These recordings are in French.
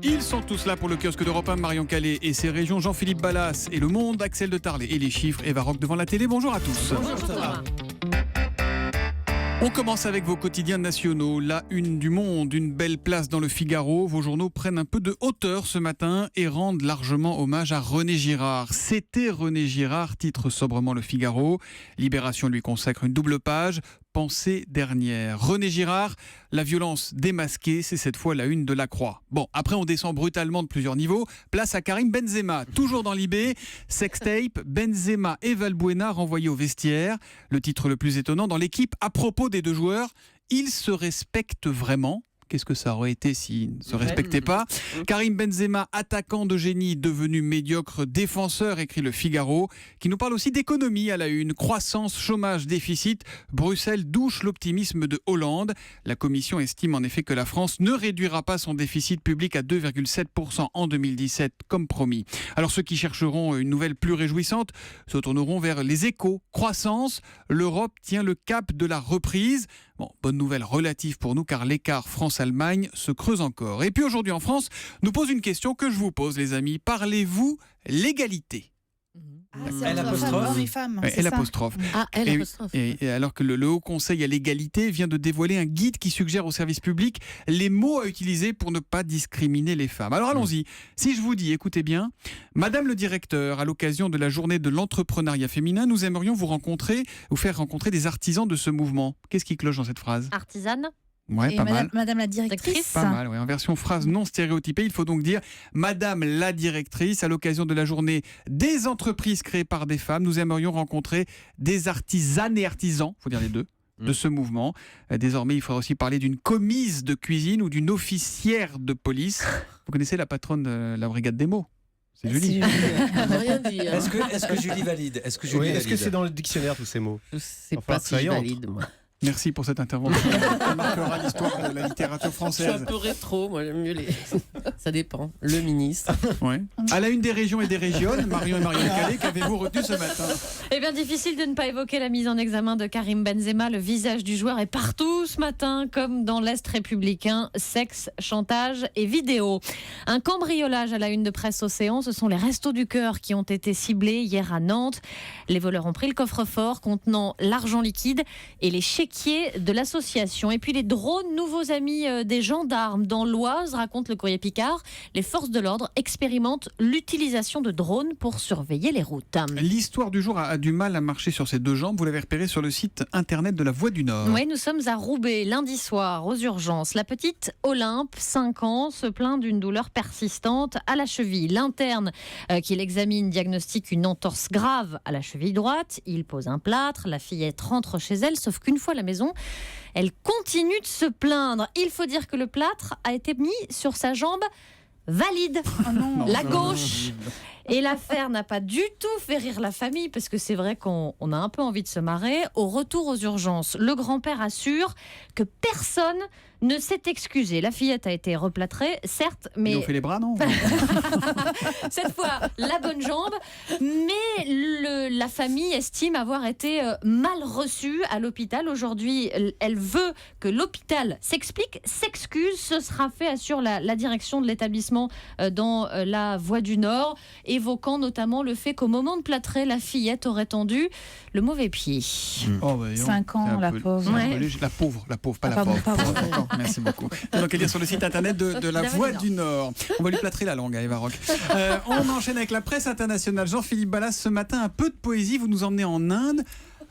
Ils sont tous là pour le kiosque d'Europe 1, Marion Calais et ses régions, Jean-Philippe Ballas et Le Monde, Axel de Tarlet et les chiffres, Eva Rock devant la télé. Bonjour à tous. Bonjour. On commence avec vos quotidiens nationaux. La une du Monde, une belle place dans le Figaro. Vos journaux prennent un peu de hauteur ce matin et rendent largement hommage à René Girard. C'était René Girard, titre sobrement le Figaro. Libération lui consacre une double page. Pensée dernière. René Girard, la violence démasquée, c'est cette fois la une de la Croix. Bon, après on descend brutalement de plusieurs niveaux. Place à Karim Benzema, toujours dans l'IB. Sextape, Benzema et Valbuena renvoyés au vestiaire. Le titre le plus étonnant dans l'équipe à propos des deux joueurs, ils se respectent vraiment. Qu'est-ce que ça aurait été s'ils ne se respectaient pas ? Karim Benzema, attaquant de génie, devenu médiocre défenseur, écrit le Figaro, qui nous parle aussi d'économie à la une. Croissance, chômage, déficit. Bruxelles douche l'optimisme de Hollande. La Commission estime en effet que la France ne réduira pas son déficit public à 2,7% en 2017, comme promis. Alors ceux qui chercheront une nouvelle plus réjouissante se tourneront vers les Échos. Croissance, l'Europe tient le cap de la reprise. Bon, bonne nouvelle relative pour nous car l'écart France-Allemagne se creuse encore. Et puis aujourd'hui en France, nous pose une question que je vous pose les amis. Parlez-vous l'égalité ? C'est l'apostrophe. Les femmes, ouais, c'est ça. l'apostrophe. Ah, elle apostrophe. Et alors que le Haut Conseil à l'égalité vient de dévoiler un guide qui suggère au service public les mots à utiliser pour ne pas discriminer les femmes. Alors allons-y. Si je vous dis, écoutez bien, Madame le directeur, à l'occasion de la journée de l'entrepreneuriat féminin, nous aimerions vous faire rencontrer des artisans de ce mouvement. Qu'est-ce qui cloche dans cette phrase ? Artisane. Ouais, Et pas mal. Madame la directrice. Pas mal, ouais. En version phrase non stéréotypée, il faut donc dire Madame la directrice, à l'occasion de la journée des entreprises créées par des femmes, nous aimerions rencontrer des artisanes et artisans, il faut dire les deux, de ce mouvement. Désormais, il faudra aussi parler d'une commise de cuisine ou d'une officière de police. Vous connaissez la patronne de la brigade des mots ? C'est Julie. Rien dit. Hein. Est-ce que Julie valide ? Est-ce que c'est dans le dictionnaire tous ces mots ? Je sais Enfin, pas si ça y je entre. valide, moi. Merci pour cette intervention. Ça marquera l'histoire de la littérature Je suis un française. peu rétro, moi j'aime mieux les... Ça dépend. Le ministre. Ouais. À la une des régions et des régions, Marion et Marion Calais, qu'avez-vous retenu ce matin ? Eh bien, difficile de ne pas évoquer la mise en examen de Karim Benzema. Le visage du joueur est partout ce matin, comme dans l'Est républicain. Sexe, chantage et vidéo. Un cambriolage à la une de Presse Océan. Ce sont les Restos du Cœur qui ont été ciblés hier à Nantes. Les voleurs ont pris le coffre-fort contenant l'argent liquide et les chéquiers de l'association. Et puis les drones, nouveaux amis des gendarmes dans l'Oise, raconte le Courrier Picard. Les forces de l'ordre expérimentent l'utilisation de drones pour surveiller les routes. L'histoire du jour a du mal à marcher sur ses deux jambes. Vous l'avez repéré sur le site internet de la Voix du Nord. Oui, nous sommes à Roubaix, lundi soir, aux urgences. La petite Olympe, 5 ans, se plaint d'une douleur persistante à la cheville. L'interne qui l'examine diagnostique une entorse grave à la cheville droite. Il pose un plâtre, la fillette rentre chez elle, sauf qu'une fois à la maison, elle continue de se plaindre. Il faut dire que le plâtre a été mis sur sa jambe valide, la gauche. Et l'affaire n'a pas du tout fait rire la famille, parce que c'est vrai qu'on a un peu envie de se marrer. Au retour aux urgences, le grand-père assure que personne ne s'est excusé. La fillette a été replâtrée, certes, mais... Ils ont fait les bras, non ? Cette fois, la bonne jambe. Mais la famille estime avoir été mal reçue à l'hôpital. Aujourd'hui, elle veut que l'hôpital s'excuse. Ce sera fait, assure la direction de l'établissement dans la Voie du Nord, évoquant notamment le fait qu'au moment de plâtrer, la fillette aurait tendu le mauvais pied. Oh, bah, 5 ans, la pauvre. Ouais. La pauvre, pas la pardon, pauvre. pardon. Merci beaucoup. Donc, à lire sur le site internet de la Voix du Nord. On va lui plâtrer la langue à Eva Rock. On enchaîne avec la presse internationale. Jean-Philippe Ballas, ce matin, un peu de poésie. Vous nous emmenez en Inde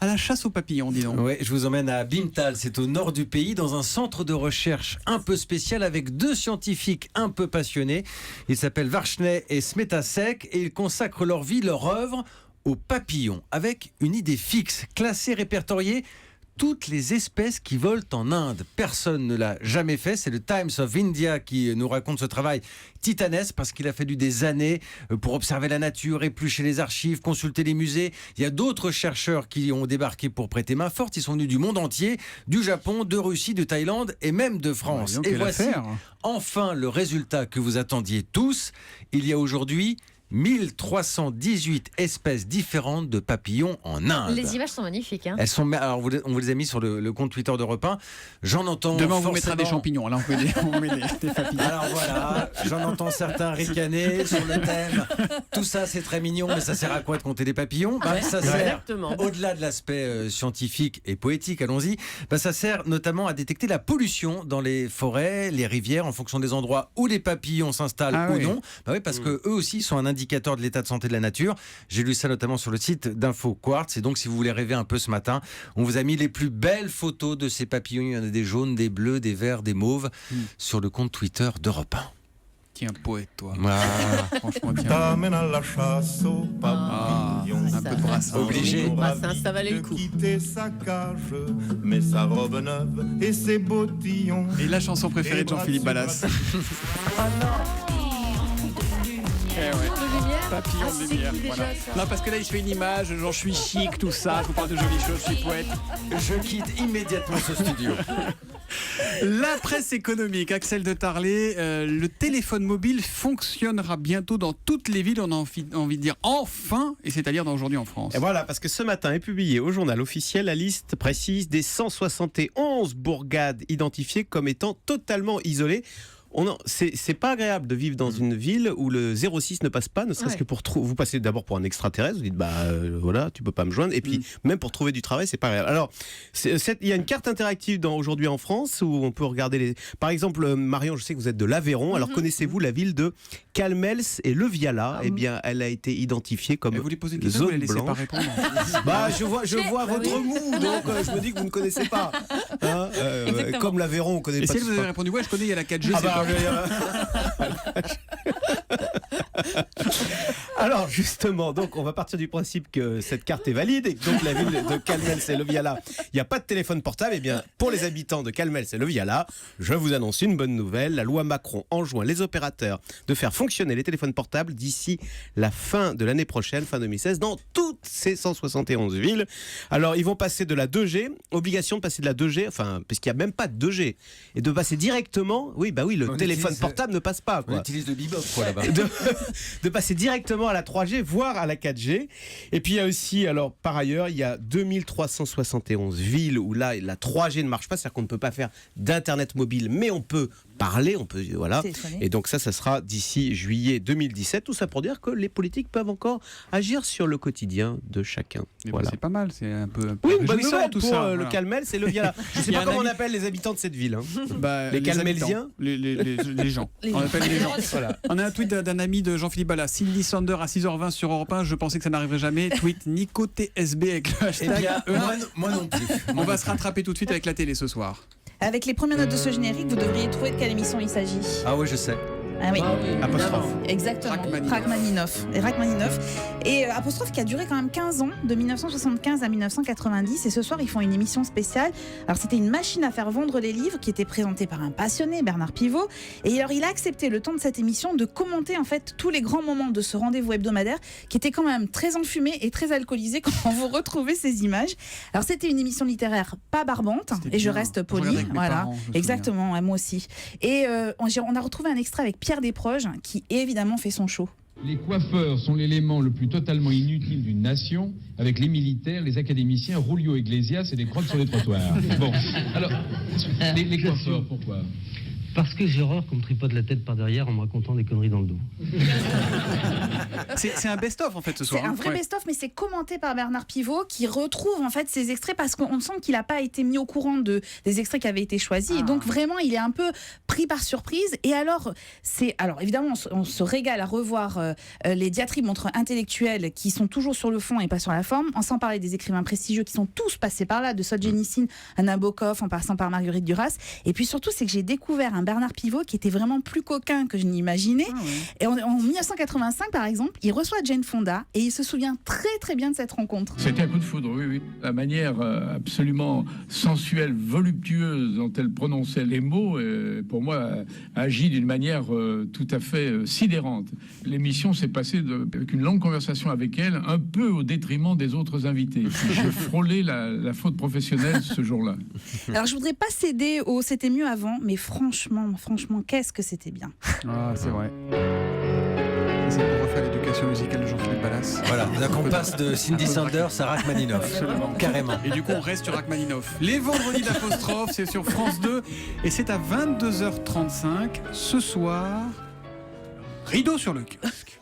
à la chasse aux papillons, dis donc. Ouais, je vous emmène à Bhimtal, c'est au nord du pays, dans un centre de recherche un peu spécial avec deux scientifiques un peu passionnés. Ils s'appellent Varshney et Smetasek et ils consacrent leur vie, leur œuvre aux papillons, avec une idée fixe, classée, répertoriée. Toutes les espèces qui volent en Inde. Personne ne l'a jamais fait. C'est le Times of India qui nous raconte ce travail titanesque parce qu'il a fallu des années pour observer la nature, éplucher les archives, consulter les musées. Il y a d'autres chercheurs qui ont débarqué pour prêter main forte. Ils sont venus du monde entier, du Japon, de Russie, de Thaïlande et même de France. Ouais, et voici affaire. enfin le résultat que vous attendiez tous. Il y a aujourd'hui 1318 espèces différentes de papillons en Inde. Les images sont magnifiques. Hein. Elles sont, alors on vous les a mis sur le compte Twitter d'Europe 1. J'en entends. Demain, on forcément... vous mettra des champignons. Là, on met des papillons. Alors voilà, j'en entends certains ricaner sur le thème. Tout ça, c'est très mignon, mais ça sert à quoi de compter des papillons ? Ça sert, Exactement. au-delà de l'aspect scientifique et poétique, allons-y, ça sert notamment à détecter la pollution dans les forêts, les rivières, en fonction des endroits où les papillons s'installent ou non. Oui, parce que eux aussi sont un indicateur de l'état de santé de la nature. J'ai lu ça notamment sur le site d'Info Quartz. Et donc, si vous voulez rêver un peu ce matin, on vous a mis les plus belles photos de ces papillons. Il y en a des jaunes, des bleus, des verts, des mauves sur le compte Twitter d'Europe 1. Tiens, poète, toi. Franchement, tiens. T'amènes à la chasse au papillon. Un peu de brassard. Obligé. Ça valait le coup. Quitter sa cage, mais sa robe neuve et ses bottillons. Et la chanson préférée de Jean-Philippe Ballas. Papillon de lumière. Voilà. Non, parce que là, il se fait une image, genre je suis chic, tout ça, je vous parle de jolies choses, je suis poète. Je quitte immédiatement ce studio. La presse économique, Axel de Tarlet, le téléphone mobile fonctionnera bientôt dans toutes les villes, on a envie de dire enfin, et c'est-à-dire aujourd'hui en France. Et voilà, parce que ce matin est publié au journal officiel la liste précise des 171 bourgades identifiées comme étant totalement isolées. C'est pas agréable de vivre dans une ville où le 06 ne passe pas, ne serait-ce que pour vous passez d'abord pour un extraterrestre, vous dites voilà, tu peux pas me joindre, et puis même pour trouver du travail, c'est pas agréable. Alors, il y a une carte interactive aujourd'hui en France où on peut regarder par exemple, Marion, je sais que vous êtes de l'Aveyron, alors connaissez-vous la ville de Calmels et Le Viala? Eh bien, elle a été identifiée comme vous lui posez une question, vous la laissez pas répondre. Je vois votre moue, donc je me dis que vous ne connaissez pas. Hein, comme l'Aveyron, on connaît pas. Et si elle vous avait répondu, je connais, il y a la 4G. Alors justement, donc on va partir du principe que cette carte est valide et que donc la ville de Calmels et Le Viala, il n'y a pas de téléphone portable. Et bien pour les habitants de Calmels et Le Viala, je vous annonce une bonne nouvelle. La loi Macron enjoint les opérateurs de faire fonctionner les téléphones portables d'ici la fin de l'année prochaine, fin 2016, dans toutes ces 171 villes. Alors ils vont passer de la 2G, obligation de passer de la 2G, enfin parce qu'il n'y a même pas de 2G, et de passer directement, le téléphone portable ne passe pas. On utilise le bebop là-bas. De passer directement à la 3G, voire à la 4G. Et puis il y a aussi, par ailleurs, il y a 2371 villes où là, la 3G ne marche pas, c'est-à-dire qu'on ne peut pas faire d'internet mobile, mais on peut parler, voilà. Et donc ça sera d'ici juillet 2017. Tout ça pour dire que les politiques peuvent encore agir sur le quotidien de chacun. Voilà. C'est pas mal, c'est un peu une bonne nouvelle tout pour ça. Le Calmels et Le Viala. Je ne sais pas comment on appelle les habitants de cette ville. Les Calmelsiens, les gens. On appelle les gens. Voilà. On a un tweet d'un ami de Jean-Philippe Ballas. Cindy Sander à 6h20 sur Europe 1. Je pensais que ça n'arriverait jamais. Tweet Nico TSB avec le hashtag. Moi non plus. On va se rattraper tout de suite avec la télé ce soir. Avec les premières notes de ce générique, vous devriez trouver de quelle émission il s'agit. Ah oui, je sais. Ah oui. Apostrophe. Exactement. Rachmaninoff. Et Apostrophe qui a duré quand même 15 ans, de 1975 à 1990. Et ce soir, ils font une émission spéciale. Alors, c'était une machine à faire vendre les livres qui était présentée par un passionné, Bernard Pivot. Et alors, il a accepté le temps de cette émission de commenter en fait tous les grands moments de ce rendez-vous hebdomadaire qui était quand même très enfumé et très alcoolisé quand vous retrouvez ces images. Alors, c'était une émission littéraire pas barbante. Et je reste poli. Voilà. Exactement, moi aussi. Et on a retrouvé un extrait avec Pierre Desproges qui évidemment fait son show. Les coiffeurs sont l'élément le plus totalement inutile d'une nation, avec les militaires, les académiciens, Julio Iglesias et les crottes sur les trottoirs. Bon, alors, les coiffeurs, pourquoi ? Parce que j'ai horreur qu'on me tripote la tête par derrière en me racontant des conneries dans le dos. C'est un best-of en fait ce soir. C'est un vrai best-of, mais c'est commenté par Bernard Pivot qui retrouve en fait ces extraits parce qu'on sent qu'il n'a pas été mis au courant des extraits qui avaient été choisis. Et donc vraiment, il est un peu pris par surprise. Et alors évidemment, on se régale à revoir les diatribes entre intellectuels qui sont toujours sur le fond et pas sur la forme, sans parler des écrivains prestigieux qui sont tous passés par là, de Solzhenitsyn à Nabokov, en passant par Marguerite Duras. Et puis surtout, c'est que j'ai découvert un Bernard Pivot qui était vraiment plus coquin que je n'imaginais. Et en 1985, par exemple, il reçoit Jane Fonda et il se souvient très très bien de cette rencontre. C'était un coup de foudre, oui. La manière absolument sensuelle, voluptueuse dont elle prononçait les mots, pour moi, agit d'une manière tout à fait sidérante. L'émission s'est passée avec une longue conversation avec elle, un peu au détriment des autres invités. J'ai frôlé la faute professionnelle ce jour-là. Alors, je voudrais pas céder au c'était mieux avant, mais franchement, qu'est-ce que c'était bien. Ah, c'est vrai. C'est pour refaire l'éducation musicale de Jean-Philippe Ballas. Voilà, donc on passe de Cindy Sanders à Rachmaninoff. Absolument. Carrément. Et du coup, on reste sur Rachmaninoff. Les vendredis d'apostrophe, c'est sur France 2 et c'est à 22h35 ce soir. Rideau sur le kiosque.